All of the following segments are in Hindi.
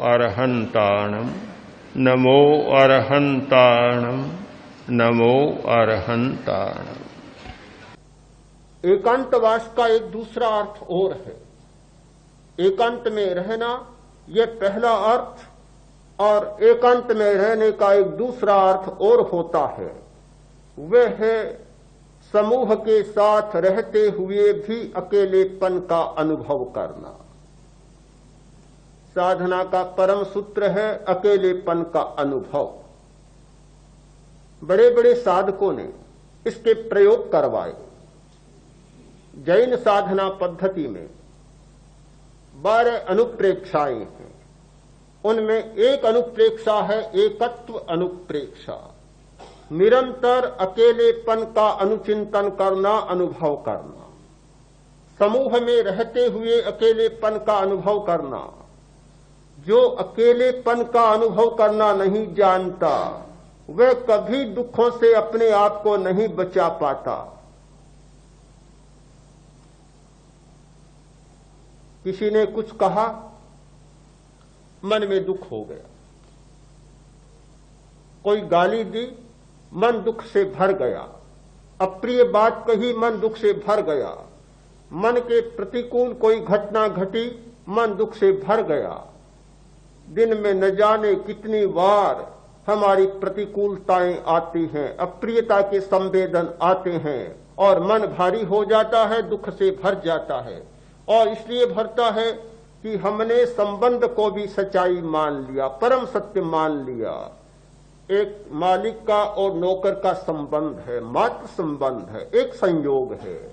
अरहन्ताणम् नमो अरहन्ताणम् नमो अरहन्ताणम्। एकांतवास का एक दूसरा अर्थ और है। एकांत में रहना यह पहला अर्थ, और एकांत में रहने का एक दूसरा अर्थ और होता है। वह है समूह के साथ रहते हुए भी अकेलेपन का अनुभव करना। साधना का परम सूत्र है अकेलेपन का अनुभव। बड़े बड़े साधकों ने इसके प्रयोग करवाए। जैन साधना पद्धति में 12 अनुप्रेक्षाएं हैं। उनमें एक अनुप्रेक्षा है एकत्व अनुप्रेक्षा। निरंतर अकेलेपन का अनुचिंतन करना, अनुभव करना। समूह में रहते हुए अकेलेपन का अनुभव करना। जो अकेलेपन का अनुभव करना नहीं जानता वह कभी दुखों से अपने आप को नहीं बचा पाता। किसी ने कुछ कहा, मन में दुख हो गया। कोई गाली दी, मन दुख से भर गया। अप्रिय बात कही, मन दुख से भर गया। मन के प्रतिकूल कोई घटना घटी, मन दुख से भर गया। दिन में न जाने कितनी बार हमारी प्रतिकूलताएं आती हैं, अप्रियता के संवेदन आते हैं और मन भारी हो जाता है, दुख से भर जाता है। और इसलिए भरता है कि हमने संबंध को भी सच्चाई मान लिया, परम सत्य मान लिया। एक मालिक का और नौकर का संबंध है, मात्र संबंध है, एक संयोग है।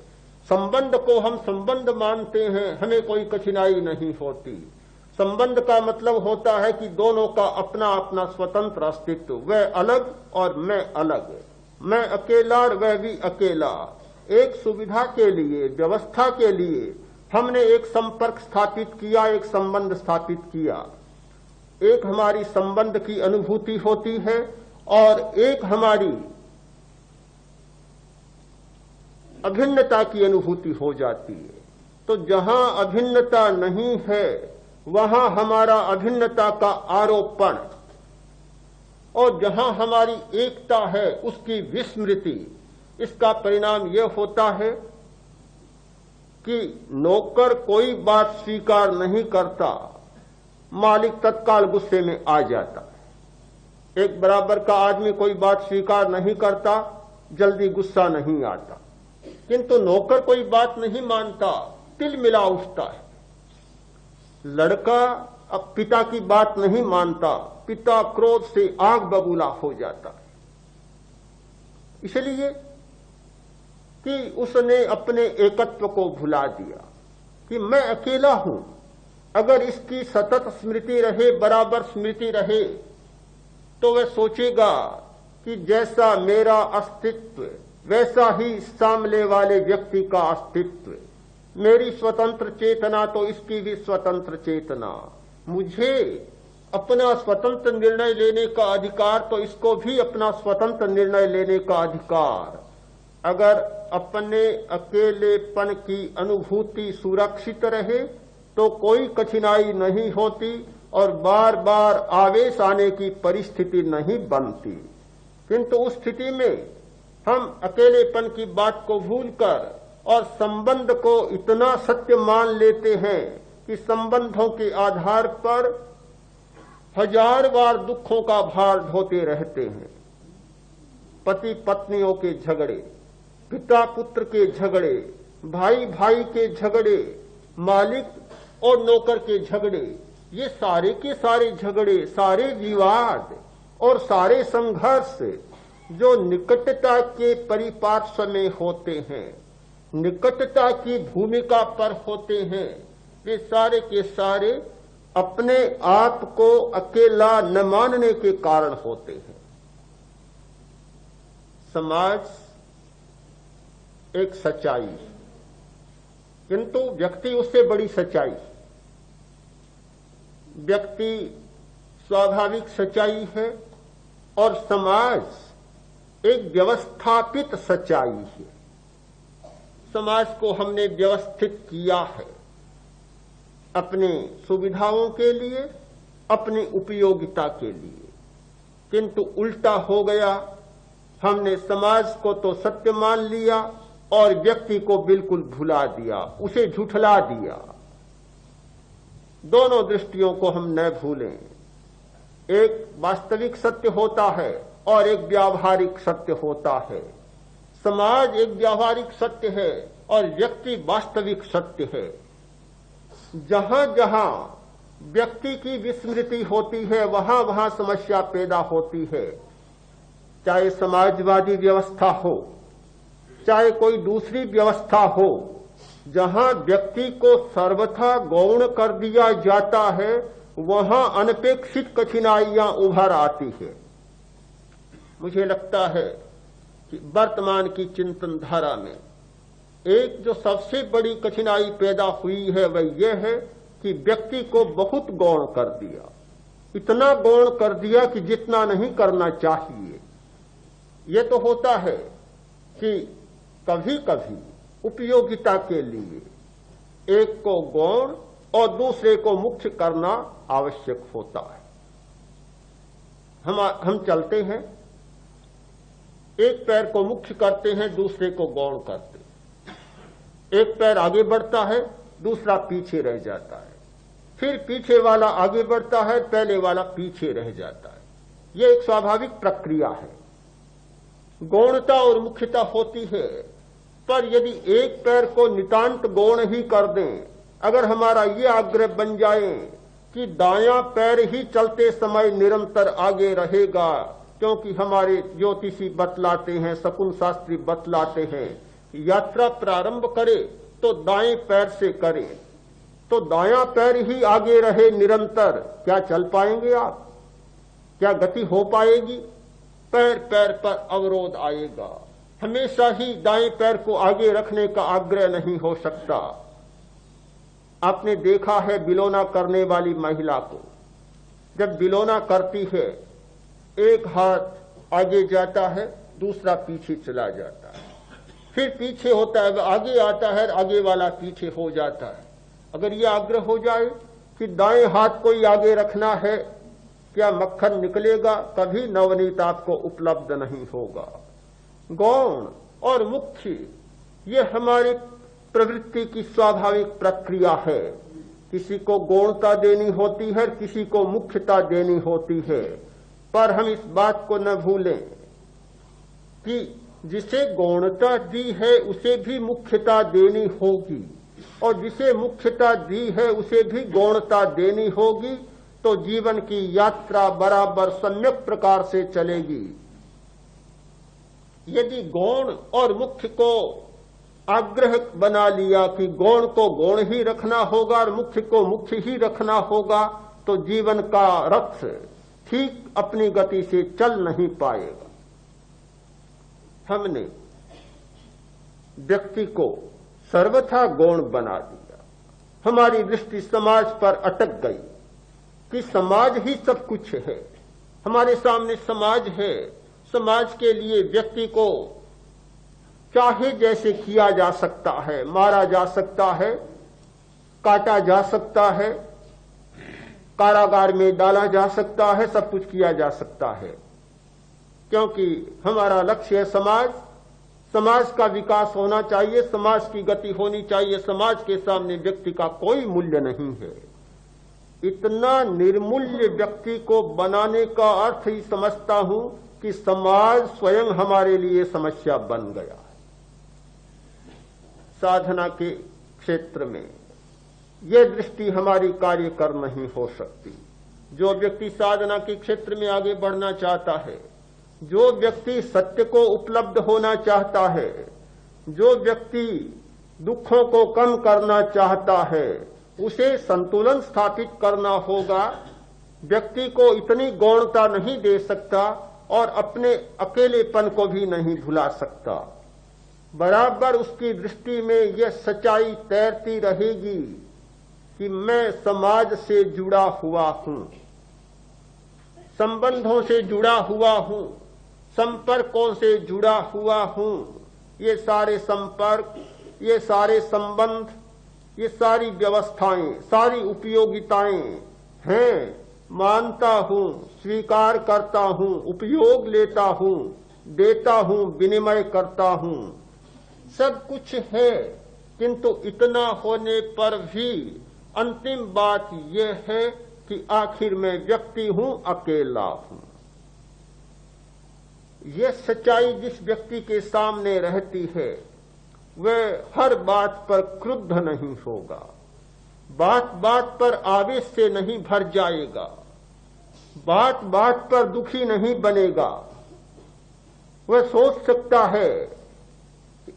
संबंध को हम संबंध मानते हैं, हमें कोई कठिनाई नहीं होती। संबंध का मतलब होता है कि दोनों का अपना अपना स्वतंत्र अस्तित्व, वह अलग और मैं अलग, मैं अकेला और वह भी अकेला। एक सुविधा के लिए, व्यवस्था के लिए हमने एक संपर्क स्थापित किया, एक संबंध स्थापित किया। एक हमारी संबंध की अनुभूति होती है और एक हमारी अभिन्नता की अनुभूति हो जाती है। तो जहां अभिन्नता नहीं है वहां हमारा अभिन्नता का आरोपण, और जहां हमारी एकता है उसकी विस्मृति। इसका परिणाम यह होता है कि नौकर कोई बात स्वीकार नहीं करता, मालिक तत्काल गुस्से में आ जाता है। एक बराबर का आदमी कोई बात स्वीकार नहीं करता, जल्दी गुस्सा नहीं आता। किंतु नौकर कोई बात नहीं मानता, तिल मिला उठता है। लड़का अब पिता की बात नहीं मानता, पिता क्रोध से आग बबूला हो जाता है। इसलिए कि उसने अपने एकत्व को भुला दिया कि मैं अकेला हूं। अगर इसकी सतत स्मृति रहे, बराबर स्मृति रहे, तो वह सोचेगा कि जैसा मेरा अस्तित्व वैसा ही सामने वाले व्यक्ति का अस्तित्व। मेरी स्वतंत्र चेतना तो इसकी भी स्वतंत्र चेतना। मुझे अपना स्वतंत्र निर्णय लेने का अधिकार तो इसको भी अपना स्वतंत्र निर्णय लेने का अधिकार। अगर अपने अकेलेपन की अनुभूति सुरक्षित रहे तो कोई कठिनाई नहीं होती और बार बार आवेश आने की परिस्थिति नहीं बनती। किंतु उस स्थिति में हम अकेलेपन की बात को भूलकर और संबंध को इतना सत्य मान लेते हैं कि संबंधों के आधार पर 1000 बार दुखों का भार ढोते रहते हैं। पति पत्नियों के झगड़े, पिता पुत्र के झगड़े, भाई भाई के झगड़े, मालिक और नौकर के झगड़े, ये सारे के सारे झगड़े, सारे विवाद और सारे संघर्ष जो निकटता के परिपार्श्व में होते हैं, निकटता की भूमिका पर होते हैं, वे सारे के सारे अपने आप को अकेला न मानने के कारण होते हैं। समाज एक सच्चाई है, किंतु व्यक्ति उससे बड़ी सच्चाई। व्यक्ति स्वाभाविक सच्चाई है और समाज एक व्यवस्थापित सच्चाई है। समाज को हमने व्यवस्थित किया है अपने सुविधाओं के लिए, अपनी उपयोगिता के लिए, किंतु उल्टा हो गया। हमने समाज को तो सत्य मान लिया और व्यक्ति को बिल्कुल भुला दिया, उसे झुठला दिया। दोनों दृष्टियों को हम न भूलें। एक वास्तविक सत्य होता है और एक व्यावहारिक सत्य होता है। समाज एक व्यावहारिक सत्य है और व्यक्ति वास्तविक सत्य है। जहां जहां व्यक्ति की विस्मृति होती है वहां वहां समस्या पैदा होती है। चाहे समाजवादी व्यवस्था हो, चाहे कोई दूसरी व्यवस्था हो, जहां व्यक्ति को सर्वथा गौण कर दिया जाता है वहां अनपेक्षित कठिनाइयां उभर आती है। मुझे लगता है कि वर्तमान की चिंतन धारा में एक जो सबसे बड़ी कठिनाई पैदा हुई है वह यह है कि व्यक्ति को बहुत गौण कर दिया, इतना गौण कर दिया कि जितना नहीं करना चाहिए। यह तो होता है कि कभी कभी उपयोगिता के लिए एक को गौण और दूसरे को मुख्य करना आवश्यक होता है। हम चलते हैं, एक पैर को मुख्य करते हैं, दूसरे को गौण करते हैं। एक पैर आगे बढ़ता है, दूसरा पीछे रह जाता है, फिर पीछे वाला आगे बढ़ता है, पहले वाला पीछे रह जाता है। यह एक स्वाभाविक प्रक्रिया है। गौणता और मुख्यता होती है, पर यदि एक पैर को नितांत गौण ही कर दें, अगर हमारा ये आग्रह बन जाए कि दायां पैर ही चलते समय निरंतर आगे रहेगा, क्योंकि हमारे ज्योतिषी बतलाते हैं, शकुन शास्त्री बतलाते हैं, यात्रा प्रारंभ करे तो दाएं पैर से करे, तो दायां पैर ही आगे रहे निरंतर, क्या चल पाएंगे आप? क्या गति हो पाएगी? पैर पैर पर अवरोध आएगा। हमेशा ही दाएं पैर को आगे रखने का आग्रह नहीं हो सकता। आपने देखा है बिलोना करने वाली महिला को, जब बिलोना करती है एक हाथ आगे जाता है, दूसरा पीछे चला जाता है, फिर पीछे होता है, आगे आता है, आगे वाला पीछे हो जाता है। अगर यह आग्रह हो जाए कि दाएं हाथ को ही आगे रखना है, क्या मक्खन निकलेगा? कभी नवनीत आपको उपलब्ध नहीं होगा। गौण और मुख्य ये हमारी प्रवृत्ति की स्वाभाविक प्रक्रिया है। किसी को गौणता देनी होती है, किसी को मुख्यता देनी होती है, पर हम इस बात को न भूलें कि जिसे गौणता दी है उसे भी मुख्यता देनी होगी, और जिसे मुख्यता दी है उसे भी गौणता देनी होगी, तो जीवन की यात्रा बराबर सम्यक प्रकार से चलेगी। यदि गौण और मुख्य को आग्रह बना लिया कि गौण को गौण ही रखना होगा और मुख्य को मुख्य ही रखना होगा, तो जीवन का रथ ठीक अपनी गति से चल नहीं पाएगा। हमने व्यक्ति को सर्वथा गौण बना दिया। हमारी दृष्टि समाज पर अटक गई कि समाज ही सब कुछ है। हमारे सामने समाज है, समाज के लिए व्यक्ति को चाहे जैसे किया जा सकता है, मारा जा सकता है, काटा जा सकता है, कारागार में डाला जा सकता है, सब कुछ किया जा सकता है, क्योंकि हमारा लक्ष्य है समाज। समाज का विकास होना चाहिए, समाज की गति होनी चाहिए, समाज के सामने व्यक्ति का कोई मूल्य नहीं है। इतना निर्मूल्य व्यक्ति को बनाने का अर्थ ही समझता हूं कि समाज स्वयं हमारे लिए समस्या बन गया है। साधना के क्षेत्र में यह दृष्टि हमारी कार्य कर नहीं हो सकती। जो व्यक्ति साधना के क्षेत्र में आगे बढ़ना चाहता है, जो व्यक्ति सत्य को उपलब्ध होना चाहता है, जो व्यक्ति दुखों को कम करना चाहता है, उसे संतुलन स्थापित करना होगा। व्यक्ति को इतनी गौणता नहीं दे सकता और अपने अकेलेपन को भी नहीं भुला सकता। बराबर उसकी दृष्टि में यह सच्चाई तैरती रहेगी कि मैं समाज से जुड़ा हुआ हूं, संबंधों से जुड़ा हुआ हूं, संपर्कों से जुड़ा हुआ हूं। ये सारे संपर्क, ये सारे संबंध, ये सारी व्यवस्थाएं, सारी उपयोगिताएं हैं मानता हूं, स्वीकार करता हूं, उपयोग लेता हूं, देता हूं, विनिमय करता हूं, सब कुछ है, किंतु इतना होने पर भी अंतिम बात यह है कि आखिर मैं व्यक्ति हूं, अकेला हूं। यह सच्चाई जिस व्यक्ति के सामने रहती है वह हर बात पर क्रुद्ध नहीं होगा, बात बात पर आवेश से नहीं भर जाएगा, बात बात पर दुखी नहीं बनेगा। वह सोच सकता है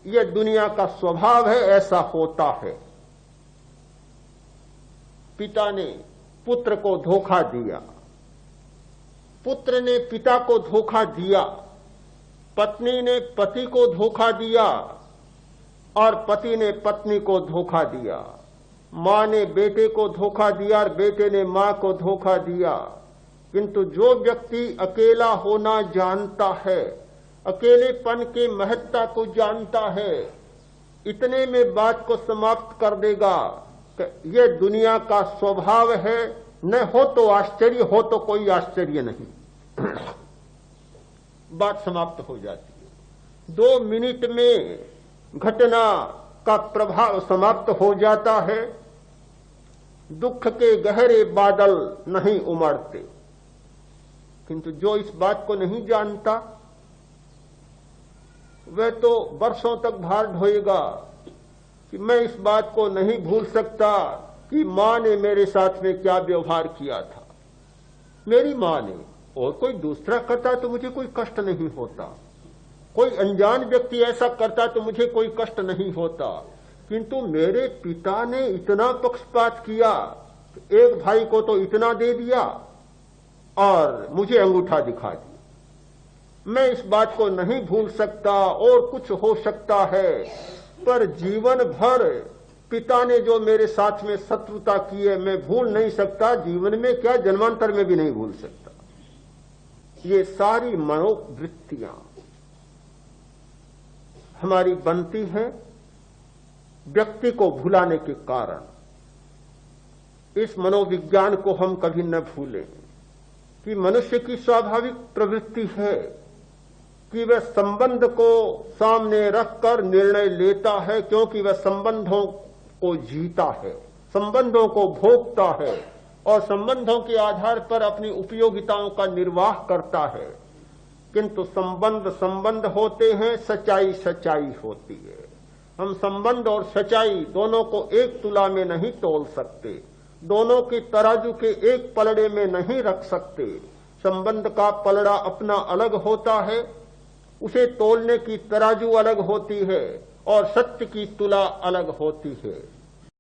यह दुनिया का स्वभाव है, ऐसा होता है। पिता ने पुत्र को धोखा दिया, पुत्र ने पिता को धोखा दिया, पत्नी ने पति को धोखा दिया और पति ने पत्नी को धोखा दिया, मां ने बेटे को धोखा दिया और बेटे ने मां को धोखा दिया। किंतु जो व्यक्ति अकेला होना जानता है, अकेलेपन के महत्ता को जानता है, इतने में बात को समाप्त कर देगा कि यह दुनिया का स्वभाव है, न हो तो आश्चर्य, हो तो कोई आश्चर्य नहीं। बात समाप्त हो जाती है। 2 मिनट में घटना का प्रभाव समाप्त हो जाता है। दुख के गहरे बादल नहीं उमड़ते। किंतु जो इस बात को नहीं जानता वह तो वर्षों तक भार ढोएगा कि मैं इस बात को नहीं भूल सकता कि मां ने मेरे साथ में क्या व्यवहार किया था। मेरी मां ने, और कोई दूसरा करता तो मुझे कोई कष्ट नहीं होता, कोई अनजान व्यक्ति ऐसा करता तो मुझे कोई कष्ट नहीं होता, किंतु मेरे पिता ने इतना पक्षपात किया, एक भाई को तो इतना दे दिया और मुझे अंगूठा दिखा दिया। मैं इस बात को नहीं भूल सकता। और कुछ हो सकता है, पर जीवन भर पिता ने जो मेरे साथ में शत्रुता की है मैं भूल नहीं सकता, जीवन में क्या जन्मांतर में भी नहीं भूल सकता। ये सारी मनोवृत्तियां हमारी बनती हैं व्यक्ति को भुलाने के कारण। इस मनोविज्ञान को हम कभी न भूलें कि मनुष्य की स्वाभाविक प्रवृत्ति है कि वह संबंध को सामने रखकर निर्णय लेता है, क्योंकि वह संबंधों को जीता है, संबंधों को भोगता है और संबंधों के आधार पर अपनी उपयोगिताओं का निर्वाह करता है। किंतु संबंध संबंध होते हैं, सच्चाई सच्चाई होती है। हम संबंध और सच्चाई दोनों को एक तुला में नहीं तोल सकते, दोनों की तराजू के एक पलड़े में नहीं रख सकते। संबंध का पलड़ा अपना अलग होता है, उसे तोलने की तराजू अलग होती है और सत्य की तुला अलग होती है।